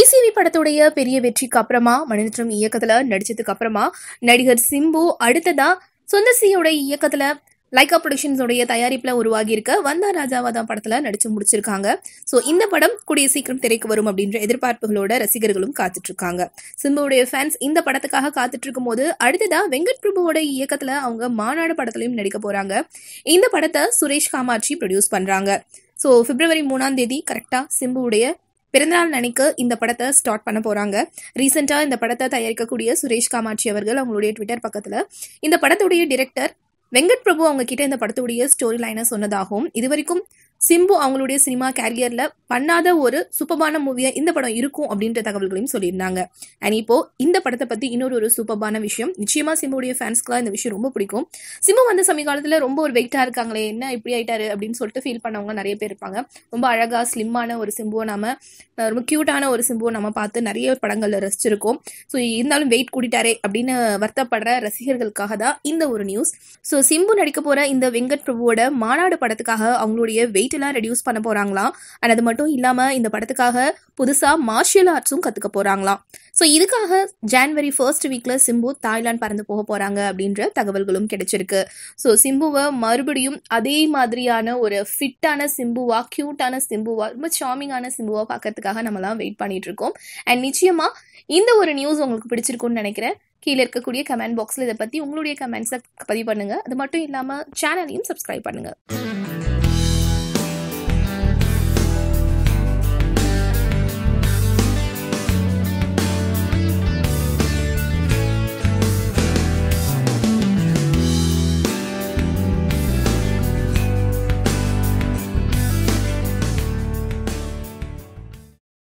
DCV படத்துடைய பெரிய வெற்றிக்கு அப்புறமா மணிரத்னம் இயக்கத்துல நடிச்சதுக்கு அப்புறமா நடிகர் சிம்பு அடுத்ததா சுந்தர்சியோட இயக்கத்துல லைகா ப்ரொடக்ஷன்ஸோடைய தயாரிப்புல உருவாகி இருக்க வந்தா ராஜாவாதா படத்துல நடிச்சு முடிச்சிருக்காங்க. சோ இந்த படம் கூடிய சீக்கிரம் திரைக்கு வரும் அப்படின்ற எதிர்பார்ப்புகளோட ரசிகர்களும் காத்துட்டு இருக்காங்க. சிம்புவுடைய ஃபேன்ஸ் இந்த படத்துக்காக காத்துட்டு இருக்கும் போது அடுத்ததா வெங்கட் பிரபுவோட இயக்கத்துல அவங்க மாநாடு படத்திலையும் நடிக்க போறாங்க. இந்த படத்தை சுரேஷ் காமாட்சி ப்ரொடியூஸ் பண்றாங்க. சோ பிப்ரவரி 3 கரெக்டா சிம்புவுடைய பிறந்தநாள் அன்னைக்கு இந்த படத்தை ஸ்டார்ட் பண்ண போறாங்க. ரீசெண்டா இந்த படத்தை தயாரிக்கக்கூடிய சுரேஷ் காமாட்சி அவர்கள் அவங்களுடைய ட்விட்டர் பக்கத்துல இந்த படத்துடைய டிரெக்டர் வெங்கட் பிரபு அவங்க கிட்ட இந்த படத்துடைய ஸ்டோரி லைனை சொன்னதாகவும், இதுவரைக்கும் சிம்பு அவங்களுடைய சினிமா கேரியர்ல பண்ணாத ஒரு சூப்பர்பான மூவியா இந்த படம் இருக்கும் அப்படின்ற தகவல்களையும் சொல்லியிருந்தாங்க. அண்ட் இப்போ இந்த படத்தை பத்தி இன்னொரு சூப்பர்பான விஷயம், நிச்சயமா சிம்புடைய ஃபேன்ஸ்க்குலாம் இந்த விஷயம் ரொம்ப பிடிக்கும். சிம்பு வந்து சமீபகாலத்துல ரொம்ப ஒரு வெயிட்டா இருக்காங்களே, என்ன இப்படி ஆயிட்டாரு அப்படின்னு சொல்லிட்டு ஃபீல் பண்ணவங்க நிறைய பேர் இருப்பாங்க. ரொம்ப அழகா ஸ்லிம்மான ஒரு சிம்புவை ரொம்ப கியூட்டான ஒரு சிம்புவை நம்ம பார்த்து நிறைய படங்கள்ல ரசிச்சிருக்கோம். ஸோ இருந்தாலும் வெயிட் கூட்டிட்டாரே அப்படின்னு வருத்தப்படுற ரசிகர்களுக்காக தான் இந்த ஒரு நியூஸ். ஸோ சிம்பு நடிக்க போற இந்த வெங்கட் பிரபுவோட மாநாடு படத்துக்காக அவங்களுடைய வெயிட் எல்லாம் ரெடியூஸ் பண்ண போறாங்களாம். அண்ட் அது மட்டும் இல்லாம இந்த படத்துக்காக புதுசா மார்ஷியல் ஆர்ட்ஸும் கத்துக்க போறாங்களாம். ஸோ இதுக்காக ஜனவரி 1 வீக்ல சிம்பு தாய்லாந்து பறந்து போக போறாங்க அப்படின்ற தகவல்களும் கிடைச்சிருக்கு. ஸோ சிம்புவை மறுபடியும் அதே மாதிரியான ஒரு ஃபிட்டான சிம்புவா, கியூட்டான சிம்புவா, ரொம்ப சார்மிங்கான சிம்புவா பார்க்கறதுக்காக நம்மலாம் வெயிட் பண்ணிட்டு இருக்கோம். அண்ட் நிச்சயமா இந்த ஒரு நியூஸ் உங்களுக்கு பிடிச்சிருக்கும்னு நினைக்கிறேன். கீழே இருக்கக்கூடிய கமெண்ட் பாக்ஸ்ல இதை பத்தி உங்களுடைய கமெண்ட்ஸை பதிவு பண்ணுங்க. அது மட்டும் இல்லாம சேனலையும் சப்ஸ்கிரைப் பண்ணுங்க.